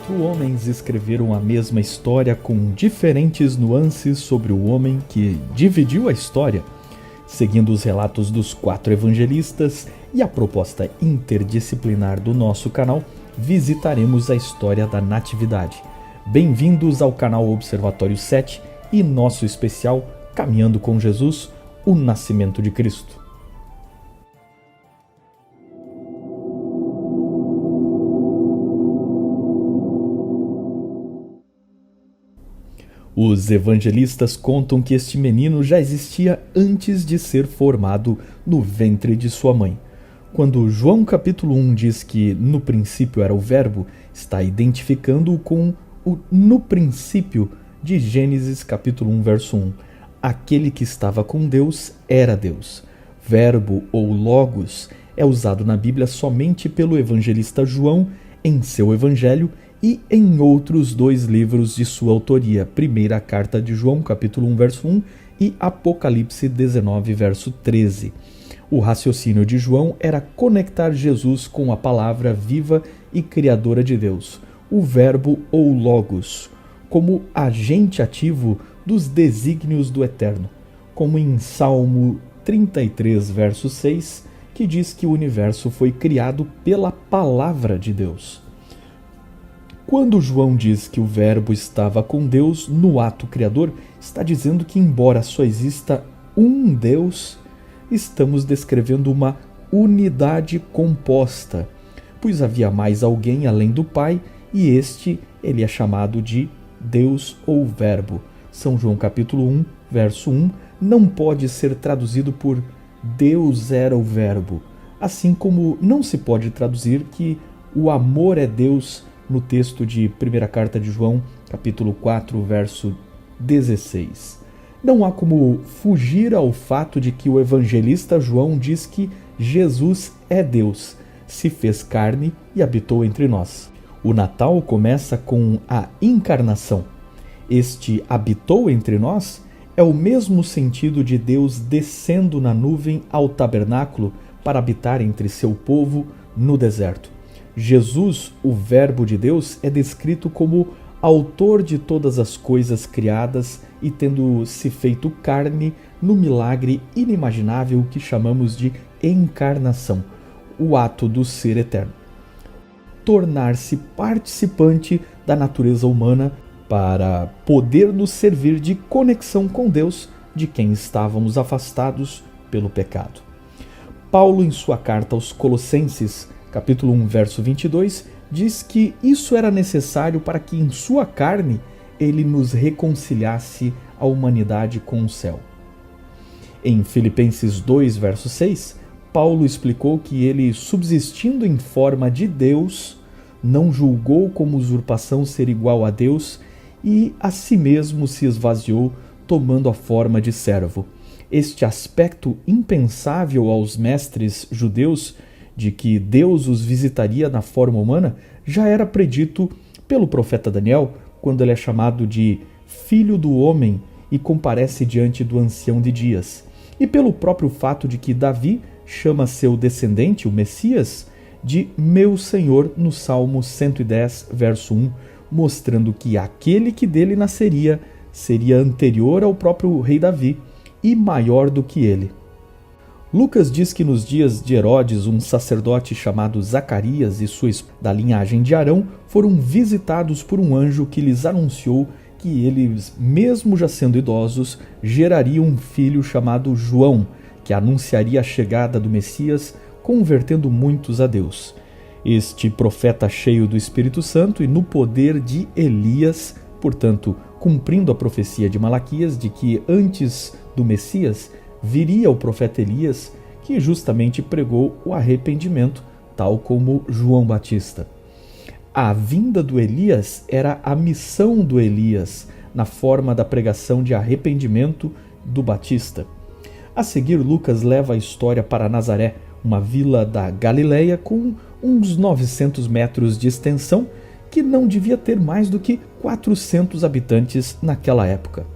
4 homens escreveram a mesma história com diferentes nuances sobre o homem que dividiu a história. Seguindo os relatos dos 4 evangelistas e a proposta interdisciplinar do nosso canal, visitaremos a história da Natividade. Bem-vindos ao canal Observatório 7 e nosso especial Caminhando com Jesus, o Nascimento de Cristo. Os evangelistas contam que este menino já existia antes de ser formado no ventre de sua mãe. Quando João capítulo 1 diz que no princípio era o Verbo, está identificando-o com o no princípio de Gênesis capítulo 1, verso 1. Aquele que estava com Deus era Deus. Verbo ou logos é usado na Bíblia somente pelo evangelista João em seu evangelho e em outros 2 livros de sua autoria, primeira carta de João, capítulo 1, verso 1 e Apocalipse 19, verso 13. O raciocínio de João era conectar Jesus com a palavra viva e criadora de Deus, o Verbo ou Logos, como agente ativo dos desígnios do Eterno, como em Salmo 33, verso 6, que diz que o universo foi criado pela palavra de Deus. Quando João diz que o Verbo estava com Deus no ato criador, está dizendo que, embora só exista um Deus, estamos descrevendo uma unidade composta, pois havia mais alguém além do Pai, e ele é chamado de Deus ou Verbo. São João capítulo 1, verso 1, não pode ser traduzido por Deus era o Verbo, assim como não se pode traduzir que o amor é Deus no texto de primeira carta de João, capítulo 4, verso 16. Não há como fugir ao fato de que o evangelista João diz que Jesus é Deus, se fez carne e habitou entre nós. O Natal começa com a encarnação. Este habitou entre nós é o mesmo sentido de Deus descendo na nuvem ao tabernáculo para habitar entre seu povo no deserto. Jesus, o Verbo de Deus, é descrito como autor de todas as coisas criadas e tendo se feito carne no milagre inimaginável que chamamos de encarnação, o ato do ser eterno. Tornar-se participante da natureza humana para poder nos servir de conexão com Deus, de quem estávamos afastados pelo pecado. Paulo, em sua carta aos Colossenses, capítulo 1, verso 22, diz que isso era necessário para que em sua carne ele nos reconciliasse a humanidade com o céu. Em Filipenses 2, verso 6, Paulo explicou que ele, subsistindo em forma de Deus, não julgou como usurpação ser igual a Deus e a si mesmo se esvaziou, tomando a forma de servo. Este aspecto impensável aos mestres judeus de que Deus os visitaria na forma humana, já era predito pelo profeta Daniel, quando ele é chamado de Filho do Homem e comparece diante do Ancião de Dias, e pelo próprio fato de que Davi chama seu descendente, o Messias, de Meu Senhor no Salmo 110, verso 1, mostrando que aquele que dele nasceria seria anterior ao próprio rei Davi e maior do que ele. Lucas diz que nos dias de Herodes, um sacerdote chamado Zacarias e sua esposa da linhagem de Arão foram visitados por um anjo que lhes anunciou que eles, mesmo já sendo idosos, gerariam um filho chamado João, que anunciaria a chegada do Messias, convertendo muitos a Deus. Este profeta cheio do Espírito Santo e no poder de Elias, portanto, cumprindo a profecia de Malaquias de que antes do Messias viria o profeta Elias, que justamente pregou o arrependimento, tal como João Batista. A vinda do Elias era a missão do Elias, na forma da pregação de arrependimento do Batista. A seguir, Lucas leva a história para Nazaré, uma vila da Galileia com uns 900 metros de extensão, que não devia ter mais do que 400 habitantes naquela época.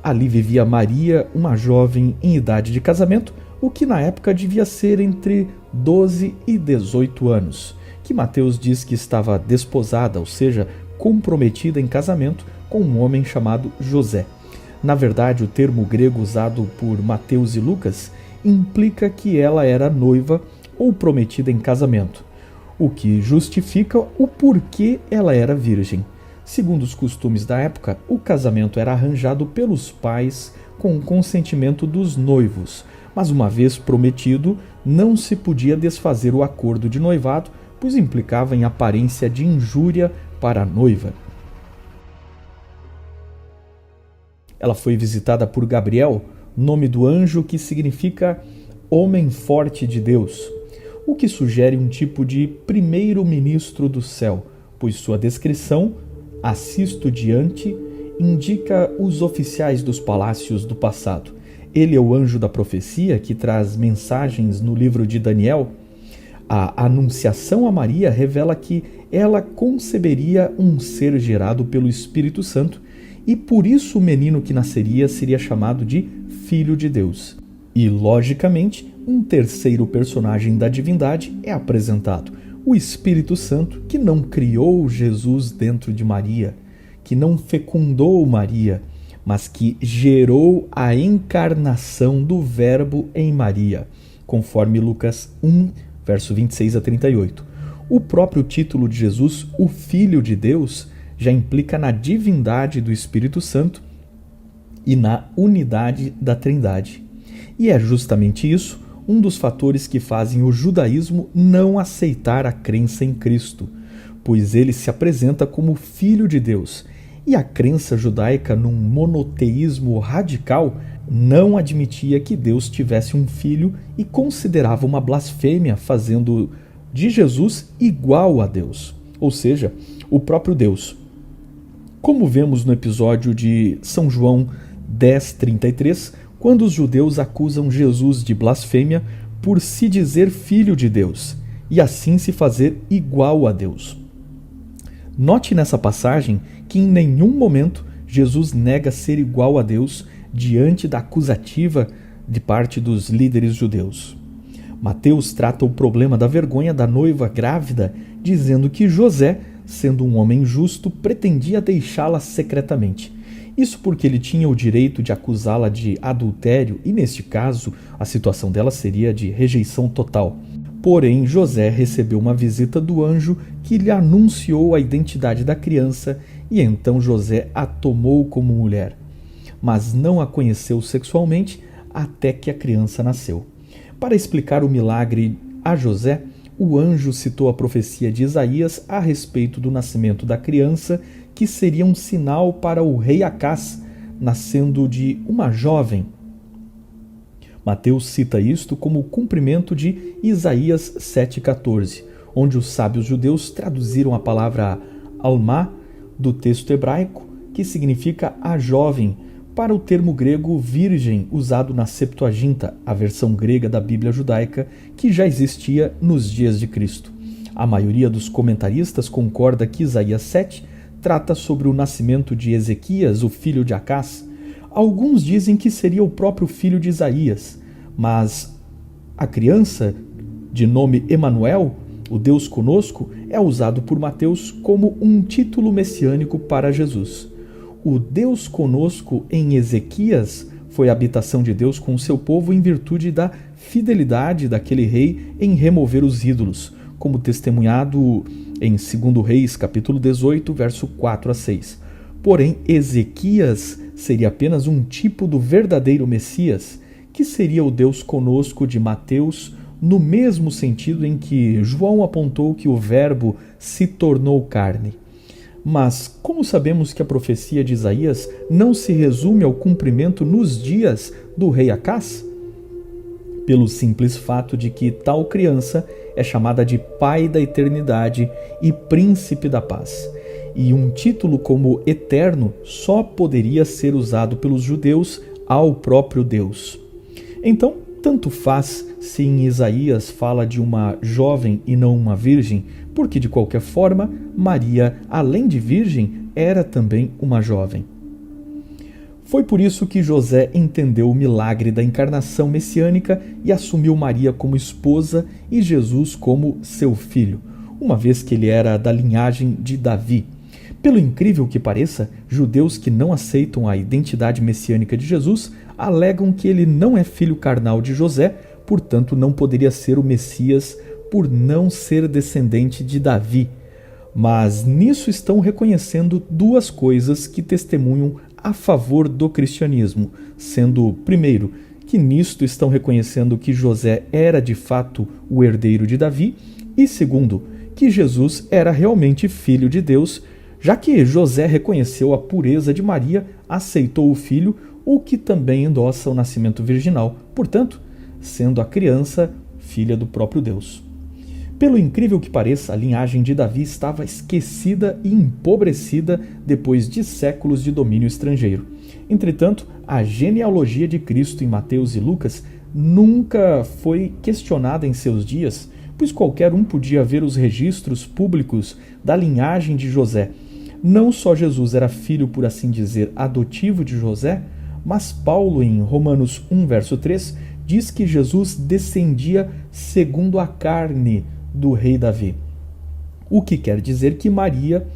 Ali vivia Maria, uma jovem em idade de casamento, o que na época devia ser entre 12 e 18 anos, que Mateus diz que estava desposada, ou seja, comprometida em casamento com um homem chamado José. Na verdade, o termo grego usado por Mateus e Lucas implica que ela era noiva ou prometida em casamento, o que justifica o porquê ela era virgem. Segundo os costumes da época, o casamento era arranjado pelos pais com o consentimento dos noivos, mas uma vez prometido, não se podia desfazer o acordo de noivado, pois implicava em aparência de injúria para a noiva. Ela foi visitada por Gabriel, nome do anjo que significa homem forte de Deus, o que sugere um tipo de primeiro-ministro do céu, pois sua descrição, assisto diante, indica os oficiais dos palácios do passado. Ele é o anjo da profecia que traz mensagens no livro de Daniel. A anunciação a Maria revela que ela conceberia um ser gerado pelo Espírito Santo e por isso o menino que nasceria seria chamado de Filho de Deus. E, logicamente, um terceiro personagem da divindade é apresentado, o Espírito Santo, que não criou Jesus dentro de Maria, que não fecundou Maria, mas que gerou a encarnação do Verbo em Maria, conforme Lucas 1, verso 26 a 38. O próprio título de Jesus, o Filho de Deus, já implica na divindade do Espírito Santo e na unidade da Trindade. E é justamente isso um dos fatores que fazem o judaísmo não aceitar a crença em Cristo, pois ele se apresenta como Filho de Deus, e a crença judaica num monoteísmo radical não admitia que Deus tivesse um filho e considerava uma blasfêmia fazendo de Jesus igual a Deus, ou seja, o próprio Deus. Como vemos no episódio de São João 10:33, quando os judeus acusam Jesus de blasfêmia por se dizer filho de Deus e assim se fazer igual a Deus. Note nessa passagem que em nenhum momento Jesus nega ser igual a Deus diante da acusativa de parte dos líderes judeus. Mateus trata o problema da vergonha da noiva grávida, dizendo que José, sendo um homem justo, pretendia deixá-la secretamente. Isso porque ele tinha o direito de acusá-la de adultério e, neste caso, a situação dela seria de rejeição total. Porém, José recebeu uma visita do anjo que lhe anunciou a identidade da criança e então José a tomou como mulher, mas não a conheceu sexualmente até que a criança nasceu. Para explicar o milagre a José, o anjo citou a profecia de Isaías a respeito do nascimento da criança, que seria um sinal para o rei Acás, nascendo de uma jovem. Mateus cita isto como cumprimento de Isaías 7,14, onde os sábios judeus traduziram a palavra alma do texto hebraico, que significa a jovem, para o termo grego virgem, usado na Septuaginta, a versão grega da Bíblia judaica, que já existia nos dias de Cristo. A maioria dos comentaristas concorda que Isaías 7 trata sobre o nascimento de Ezequias, o filho de Acás. Alguns dizem que seria o próprio filho de Isaías, mas a criança, de nome Emanuel, o Deus conosco, é usado por Mateus como um título messiânico para Jesus. O Deus conosco em Ezequias foi a habitação de Deus com o seu povo em virtude da fidelidade daquele rei em remover os ídolos, como testemunhado em 2 Reis, capítulo 18, verso 4 a 6. Porém, Ezequias seria apenas um tipo do verdadeiro Messias, que seria o Deus conosco de Mateus, no mesmo sentido em que João apontou que o Verbo se tornou carne. Mas como sabemos que a profecia de Isaías não se resume ao cumprimento nos dias do rei Acás? Pelo simples fato de que tal criança é chamada de Pai da Eternidade e Príncipe da Paz. E um título como Eterno só poderia ser usado pelos judeus ao próprio Deus. Então, tanto faz se em Isaías fala de uma jovem e não uma virgem, porque de qualquer forma, Maria, além de virgem, era também uma jovem. Foi por isso que José entendeu o milagre da encarnação messiânica e assumiu Maria como esposa e Jesus como seu filho, uma vez que ele era da linhagem de Davi. Pelo incrível que pareça, judeus que não aceitam a identidade messiânica de Jesus alegam que ele não é filho carnal de José, portanto não poderia ser o Messias por não ser descendente de Davi. Mas nisso estão reconhecendo duas coisas que testemunham a favor do cristianismo, sendo, primeiro, que nisto estão reconhecendo que José era de fato o herdeiro de Davi, e segundo, que Jesus era realmente filho de Deus, já que José reconheceu a pureza de Maria, aceitou o filho, o que também endossa o nascimento virginal, portanto, sendo a criança filha do próprio Deus. Pelo incrível que pareça, a linhagem de Davi estava esquecida e empobrecida depois de séculos de domínio estrangeiro. Entretanto, a genealogia de Cristo em Mateus e Lucas nunca foi questionada em seus dias, pois qualquer um podia ver os registros públicos da linhagem de José. Não só Jesus era filho, por assim dizer, adotivo de José, mas Paulo, em Romanos 1, verso 3, diz que Jesus descendia segundo a carne do rei Davi. O que quer dizer que Maria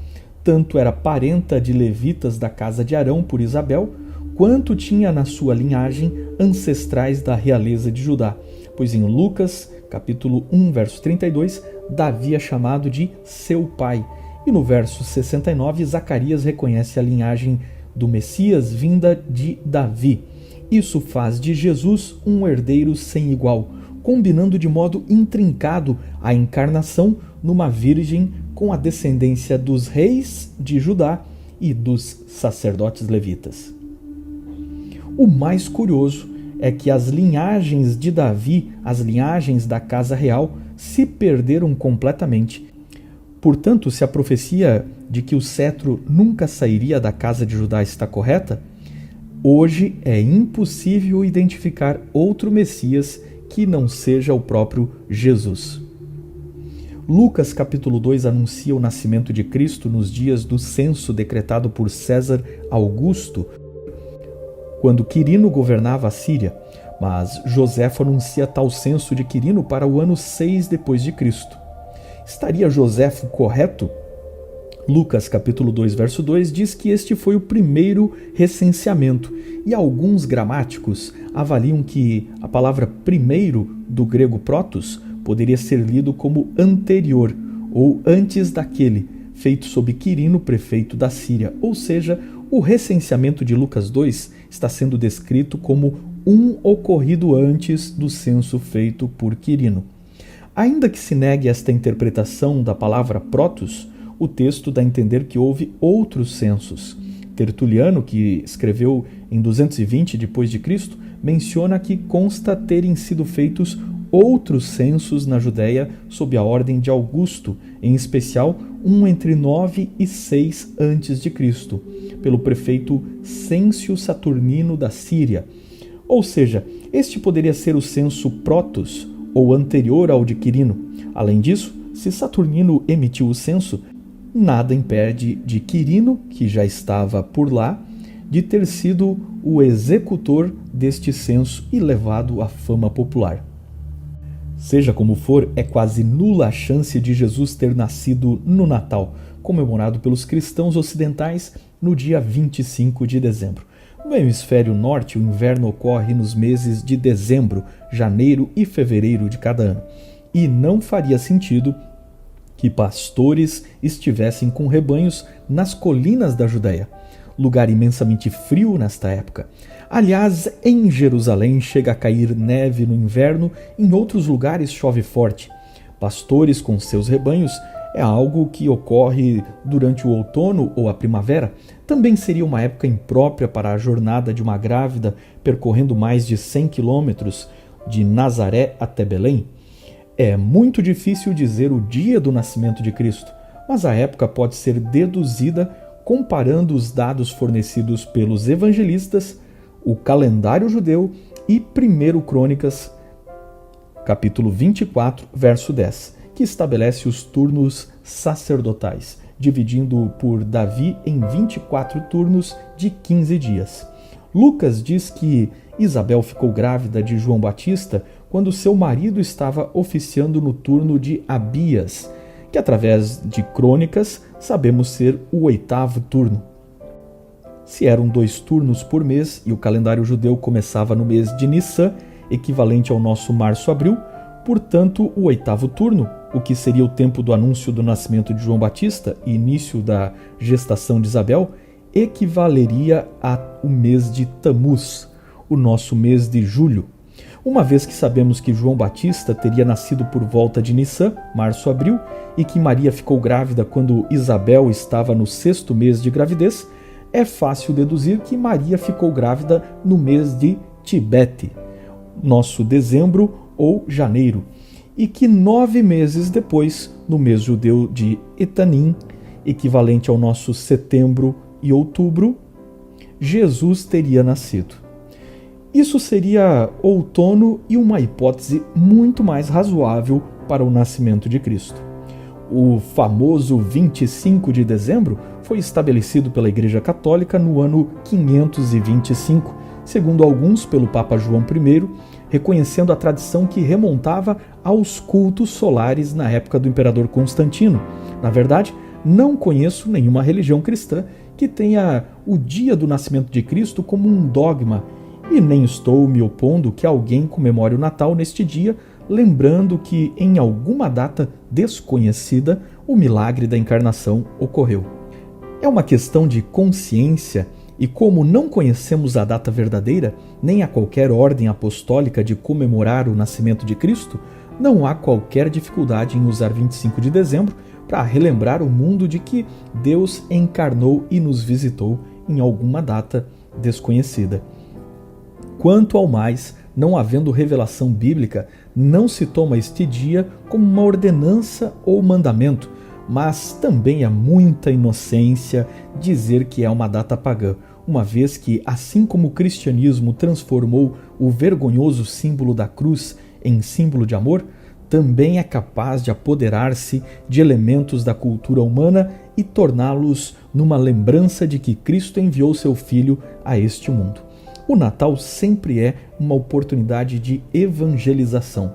tanto era parenta de levitas da casa de Arão por Isabel, quanto tinha na sua linhagem ancestrais da realeza de Judá, pois em Lucas, capítulo 1, verso 32, Davi é chamado de seu pai, e no verso 69, Zacarias reconhece a linhagem do Messias vinda de Davi. Isso faz de Jesus um herdeiro sem igual, combinando de modo intrincado a encarnação numa virgem com a descendência dos reis de Judá e dos sacerdotes levitas. O mais curioso é que as linhagens de Davi, as linhagens da casa real, se perderam completamente. Portanto, se a profecia de que o cetro nunca sairia da casa de Judá está correta, hoje é impossível identificar outro Messias que não seja o próprio Jesus. Lucas capítulo 2 anuncia o nascimento de Cristo nos dias do censo decretado por César Augusto, quando Quirino governava a Síria, mas Joséfo anuncia tal censo de Quirino para o ano 6 depois de Cristo. Estaria Joséfo correto? Lucas capítulo 2, verso 2 diz que este foi o primeiro recenseamento, e alguns gramáticos avaliam que a palavra primeiro, do grego protos, poderia ser lido como anterior, ou antes daquele, feito sob Quirino, prefeito da Síria, ou seja, o recenseamento de Lucas 2 está sendo descrito como um ocorrido antes do censo feito por Quirino. Ainda que se negue esta interpretação da palavra protos, o texto dá a entender que houve outros censos. Tertuliano, que escreveu em 220 d.C., menciona que consta terem sido feitos outros censos na Judéia sob a ordem de Augusto, em especial um entre 9 e 6 a.C., pelo prefeito Cêncio Saturnino da Síria. Ou seja, este poderia ser o censo protos, ou anterior ao de Quirino. Além disso, se Saturnino emitiu o censo, nada impede de Quirino, que já estava por lá, de ter sido o executor deste censo e levado à fama popular. Seja como for, é quase nula a chance de Jesus ter nascido no Natal, comemorado pelos cristãos ocidentais no dia 25 de dezembro. No hemisfério norte, o inverno ocorre nos meses de dezembro, janeiro e fevereiro de cada ano, e não faria sentido que pastores estivessem com rebanhos nas colinas da Judéia, lugar imensamente frio nesta época. Aliás, em Jerusalém chega a cair neve no inverno, em outros lugares chove forte. Pastores com seus rebanhos é algo que ocorre durante o outono ou a primavera. Também seria uma época imprópria para a jornada de uma grávida percorrendo mais de 100 quilômetros de Nazaré até Belém. É muito difícil dizer o dia do nascimento de Cristo, mas a época pode ser deduzida comparando os dados fornecidos pelos evangelistas, o calendário judeu e 1 Crônicas, capítulo 24, verso 10, que estabelece os turnos sacerdotais, dividindo por Davi em 24 turnos de 15 dias. Lucas diz que Isabel ficou grávida de João Batista quando seu marido estava oficiando no turno de Abias, que através de crônicas sabemos ser o 8º turno. Se eram 2 turnos por mês e o calendário judeu começava no mês de Nissan, equivalente ao nosso março-abril, portanto, o 8º turno, o que seria o tempo do anúncio do nascimento de João Batista e início da gestação de Isabel, equivaleria ao mês de Tamuz, o nosso mês de julho. Uma vez que sabemos que João Batista teria nascido por volta de Nissan, março-abril, e que Maria ficou grávida quando Isabel estava no 6º mês de gravidez, é fácil deduzir que Maria ficou grávida no mês de Tibete, nosso dezembro ou janeiro, e que 9 meses depois, no mês judeu de Etanim, equivalente ao nosso setembro e outubro, Jesus teria nascido. Isso seria outono e uma hipótese muito mais razoável para o nascimento de Cristo. O famoso 25 de dezembro foi estabelecido pela Igreja Católica no ano 525, segundo alguns pelo Papa João I, reconhecendo a tradição que remontava aos cultos solares na época do imperador Constantino. Na verdade, não conheço nenhuma religião cristã que tenha o dia do nascimento de Cristo como um dogma, e nem estou me opondo que alguém comemore o Natal neste dia, lembrando que em alguma data desconhecida o milagre da encarnação ocorreu. É uma questão de consciência e, como não conhecemos a data verdadeira, nem a qualquer ordem apostólica de comemorar o nascimento de Cristo, não há qualquer dificuldade em usar 25 de dezembro para relembrar o mundo de que Deus encarnou e nos visitou em alguma data desconhecida. Quanto ao mais, não havendo revelação bíblica, não se toma este dia como uma ordenança ou mandamento, mas também é muita inocência dizer que é uma data pagã, uma vez que, assim como o cristianismo transformou o vergonhoso símbolo da cruz em símbolo de amor, também é capaz de apoderar-se de elementos da cultura humana e torná-los numa lembrança de que Cristo enviou seu Filho a este mundo. O Natal sempre é uma oportunidade de evangelização.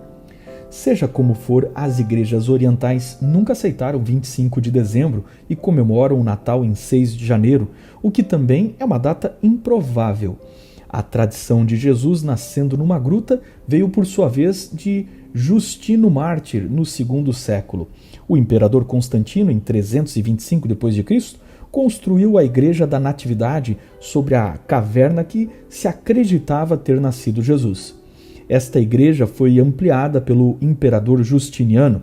Seja como for, as igrejas orientais nunca aceitaram 25 de dezembro e comemoram o Natal em 6 de janeiro, o que também é uma data improvável. A tradição de Jesus nascendo numa gruta veio, por sua vez, de Justino Mártir, no 2º século. O imperador Constantino, em 325 d.C., construiu a Igreja da Natividade sobre a caverna que se acreditava ter nascido Jesus. Esta igreja foi ampliada pelo imperador Justiniano.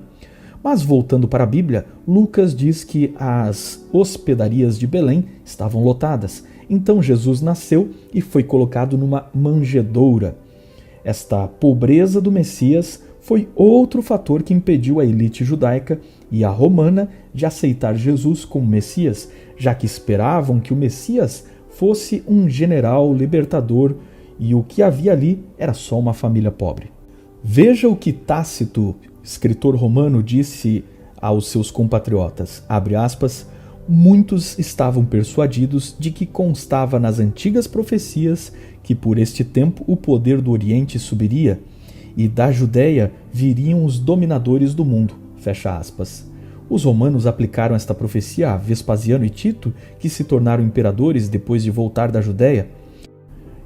Mas voltando para a Bíblia, Lucas diz que as hospedarias de Belém estavam lotadas. Então Jesus nasceu e foi colocado numa manjedoura. Esta pobreza do Messias foi outro fator que impediu a elite judaica e a romana de aceitar Jesus como Messias, já que esperavam que o Messias fosse um general libertador e o que havia ali era só uma família pobre. Veja o que Tácito, escritor romano, disse aos seus compatriotas, abre aspas, muitos estavam persuadidos de que constava nas antigas profecias que por este tempo o poder do Oriente subiria e da Judéia viriam os dominadores do mundo, fecha aspas. Os romanos aplicaram esta profecia a Vespasiano e Tito, que se tornaram imperadores depois de voltar da Judéia.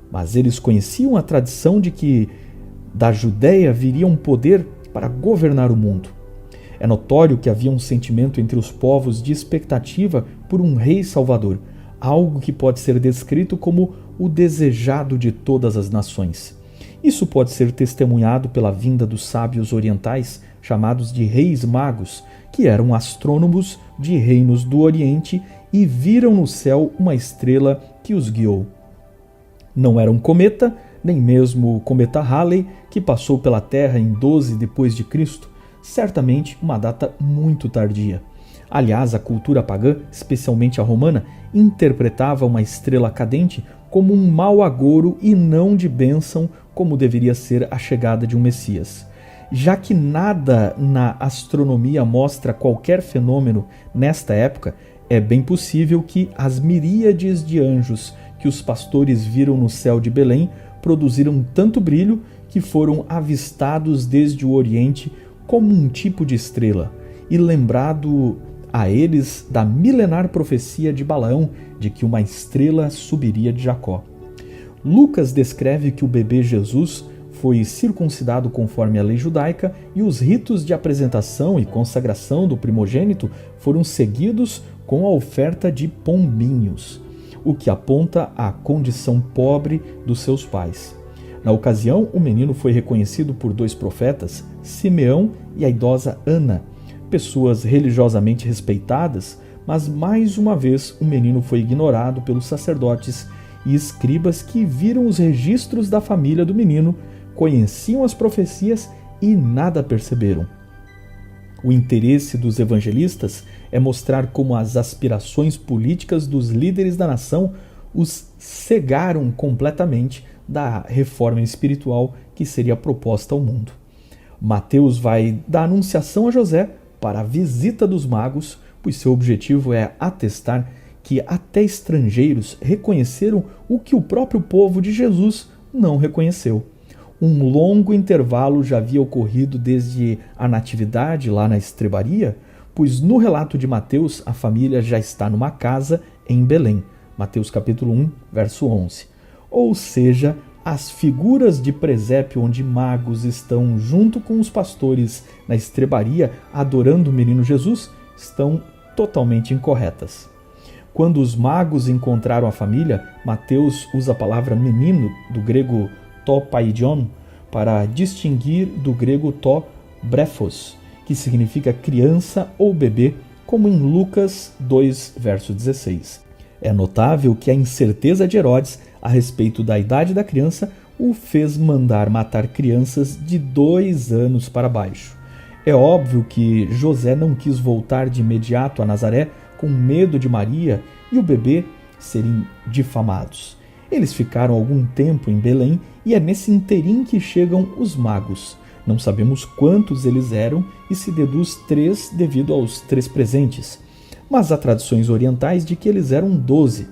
Mas eles conheciam a tradição de que da Judéia viria um poder para governar o mundo. É notório que havia um sentimento entre os povos de expectativa por um rei salvador, algo que pode ser descrito como o desejado de todas as nações. Isso pode ser testemunhado pela vinda dos sábios orientais, chamados de reis magos, que eram astrônomos de reinos do Oriente e viram no céu uma estrela que os guiou. Não era um cometa, nem mesmo o cometa Halley, que passou pela Terra em 12 d.C., certamente uma data muito tardia. Aliás, a cultura pagã, especialmente a romana, interpretava uma estrela cadente como um mau agouro e não de bênção, como deveria ser a chegada de um Messias. Já que nada na astronomia mostra qualquer fenômeno nesta época, é bem possível que as miríades de anjos que os pastores viram no céu de Belém produziram tanto brilho que foram avistados desde o Oriente como um tipo de estrela, e lembrado a eles da milenar profecia de Balaão de que uma estrela subiria de Jacó. Lucas descreve que o bebê Jesus foi circuncidado conforme a lei judaica e os ritos de apresentação e consagração do primogênito foram seguidos com a oferta de pombinhos, o que aponta à condição pobre dos seus pais. Na ocasião, o menino foi reconhecido por 2 profetas, Simeão e a idosa Ana, pessoas religiosamente respeitadas, mas mais uma vez o menino foi ignorado pelos sacerdotes e escribas que viram os registros da família do menino, conheciam as profecias e nada perceberam. O interesse dos evangelistas é mostrar como as aspirações políticas dos líderes da nação os cegaram completamente da reforma espiritual que seria proposta ao mundo. Mateus vai da anunciação a José para a visita dos magos, pois seu objetivo é atestar que até estrangeiros reconheceram o que o próprio povo de Jesus não reconheceu. Um longo intervalo já havia ocorrido desde a natividade lá na estrebaria, pois no relato de Mateus a família já está numa casa em Belém. Mateus capítulo 1, verso 11. Ou seja, as figuras de presépio onde magos estão junto com os pastores na estrebaria adorando o menino Jesus estão totalmente incorretas. Quando os magos encontraram a família, Mateus usa a palavra menino, do grego to paidion, para distinguir do grego to brephos, que significa criança ou bebê, como em Lucas 2, verso 16. É notável que a incerteza de Herodes a respeito da idade da criança o fez mandar matar crianças de 2 anos para baixo. É óbvio que José não quis voltar de imediato a Nazaré com medo de Maria e o bebê serem difamados. Eles ficaram algum tempo em Belém e é nesse interim que chegam os magos. Não sabemos quantos eles eram e se deduz 3 devido aos 3 presentes. Mas há tradições orientais de que eles eram 12.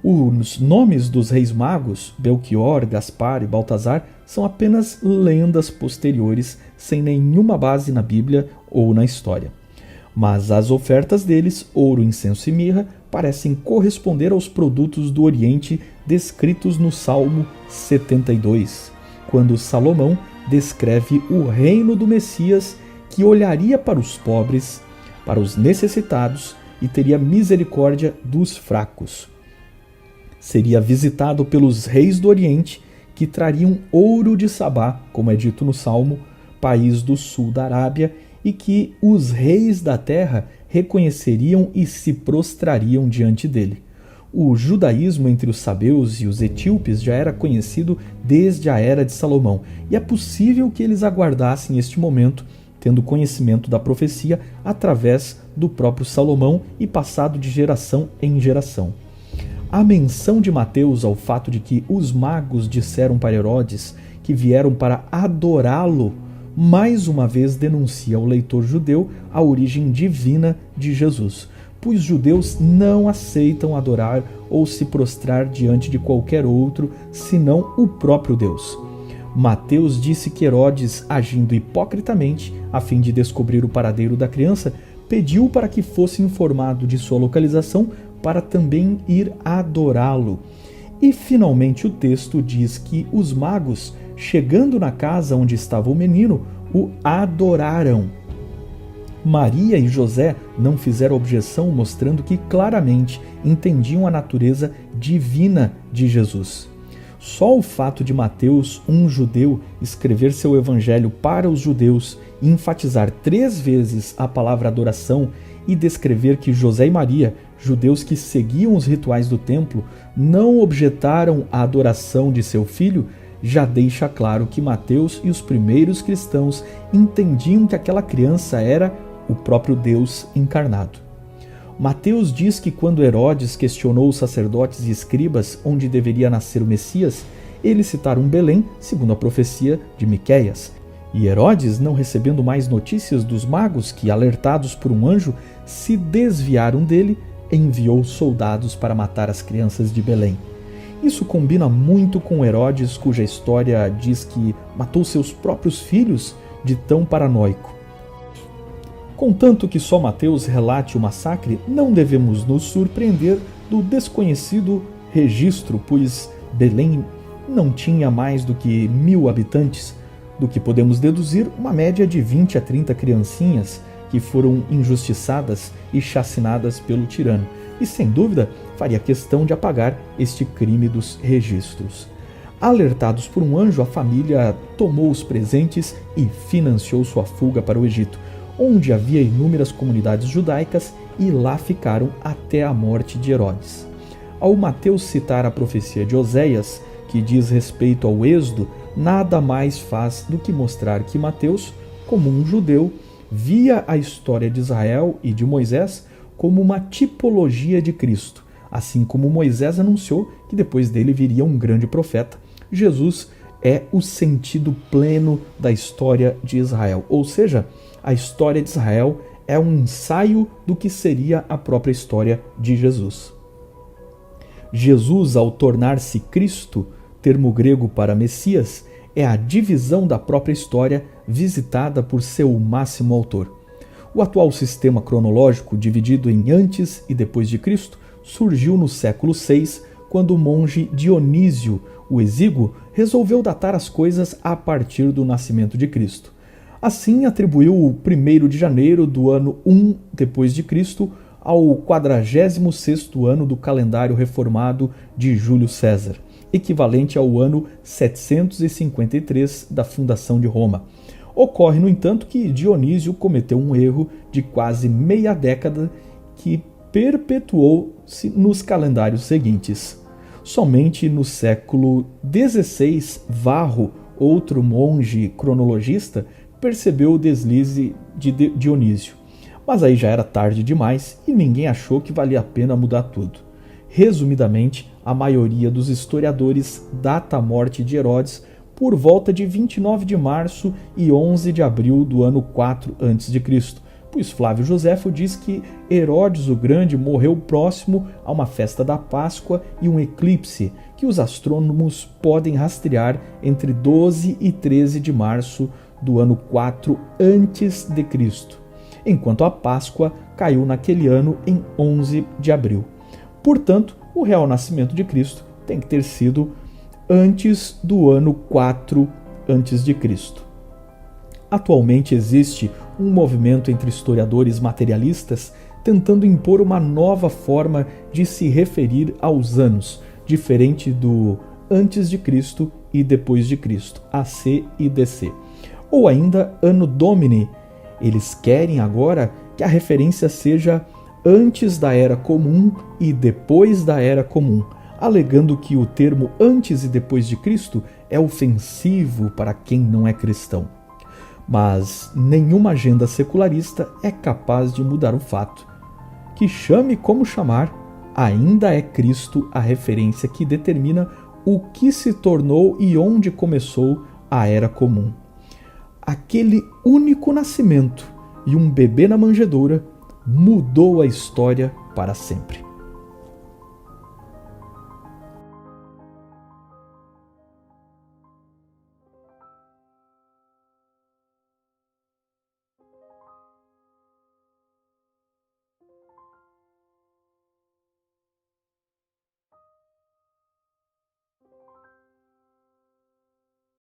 Os nomes dos reis magos, Belchior, Gaspar e Baltazar, são apenas lendas posteriores, sem nenhuma base na Bíblia ou na história. Mas as ofertas deles, ouro, incenso e mirra, parecem corresponder aos produtos do Oriente descritos no Salmo 72, quando Salomão descreve o reino do Messias que olharia para os pobres, para os necessitados e teria misericórdia dos fracos. Seria visitado pelos reis do Oriente que trariam ouro de Sabá, como é dito no Salmo, país do sul da Arábia, e que os reis da terra reconheceriam e se prostrariam diante dele. O judaísmo entre os sabeus e os etíopes já era conhecido desde a era de Salomão, e é possível que eles aguardassem este momento, tendo conhecimento da profecia através do próprio Salomão e passado de geração em geração. A menção de Mateus ao fato de que os magos disseram para Herodes que vieram para adorá-lo, mais uma vez denuncia ao leitor judeu a origem divina de Jesus, pois judeus não aceitam adorar ou se prostrar diante de qualquer outro senão o próprio Deus. Mateus disse que Herodes, agindo hipocritamente a fim de descobrir o paradeiro da criança, pediu para que fosse informado de sua localização para também ir adorá-lo. E finalmente o texto diz que os magos, chegando na casa onde estava o menino, o adoraram. Maria e José não fizeram objeção, mostrando que claramente entendiam a natureza divina de Jesus. Só o fato de Mateus, um judeu, escrever seu evangelho para os judeus e enfatizar 3 vezes a palavra adoração e descrever que José e Maria, judeus que seguiam os rituais do templo, não objetaram a adoração de seu filho, já deixa claro que Mateus e os primeiros cristãos entendiam que aquela criança era o próprio Deus encarnado. Mateus diz que quando Herodes questionou os sacerdotes e escribas onde deveria nascer o Messias, eles citaram Belém, segundo a profecia de Miqueias. E Herodes, não recebendo mais notícias dos magos que, alertados por um anjo, se desviaram dele, enviou soldados para matar as crianças de Belém. Isso combina muito com Herodes, cuja história diz que matou seus próprios filhos de tão paranoico. Contanto que só Mateus relate o massacre, não devemos nos surpreender do desconhecido registro, pois Belém não tinha mais do que 1000 habitantes, do que podemos deduzir uma média de 20 a 30 criancinhas que foram injustiçadas e chacinadas pelo tirano, e sem dúvida faria questão de apagar este crime dos registros. Alertados por um anjo, a família tomou os presentes e financiou sua fuga para o Egito, onde havia inúmeras comunidades judaicas, e lá ficaram até a morte de Herodes. Ao Mateus citar a profecia de Oséias, que diz respeito ao êxodo, nada mais faz do que mostrar que Mateus, como um judeu, via a história de Israel e de Moisés como uma tipologia de Cristo, assim como Moisés anunciou que depois dele viria um grande profeta. Jesus é o sentido pleno da história de Israel, ou seja, a história de Israel é um ensaio do que seria a própria história de Jesus. Jesus, ao tornar-se Cristo, termo grego para Messias, é a divisão da própria história visitada por seu máximo autor. O atual sistema cronológico, dividido em antes e depois de Cristo, surgiu no século VI, quando o monge Dionísio, o Exíguo, resolveu datar as coisas a partir do nascimento de Cristo. Assim, atribuiu o 1º de janeiro do ano 1 depois de Cristo ao 46º ano do calendário reformado de Júlio César, equivalente ao ano 753 da fundação de Roma. Ocorre, no entanto, que Dionísio cometeu um erro de quase meia década que perpetuou-se nos calendários seguintes. Somente no século XVI, Varro, outro monge cronologista, percebeu o deslize de Dionísio. Mas aí já era tarde demais e ninguém achou que valia a pena mudar tudo. Resumidamente, a maioria dos historiadores data a morte de Herodes por volta de 29 de março e 11 de abril do ano 4 a.C., pois Flávio Joséfo diz que Herodes o Grande morreu próximo a uma festa da Páscoa e um eclipse, que os astrônomos podem rastrear entre 12 e 13 de março do ano 4 a.C., enquanto a Páscoa caiu naquele ano em 11 de abril. Portanto, o real nascimento de Cristo tem que ter sido antes do ano 4 a.C. Atualmente existe um movimento entre historiadores materialistas tentando impor uma nova forma de se referir aos anos, diferente do antes de Cristo e depois de Cristo, AC e DC. Ou ainda Anno Domini. Eles querem agora que a referência seja antes da Era Comum e depois da Era Comum, alegando que o termo antes e depois de Cristo é ofensivo para quem não é cristão. Mas nenhuma agenda secularista é capaz de mudar o fato que, chame como chamar, ainda é Cristo a referência que determina o que se tornou e onde começou a Era Comum. Aquele único nascimento e um bebê na manjedoura mudou a história para sempre.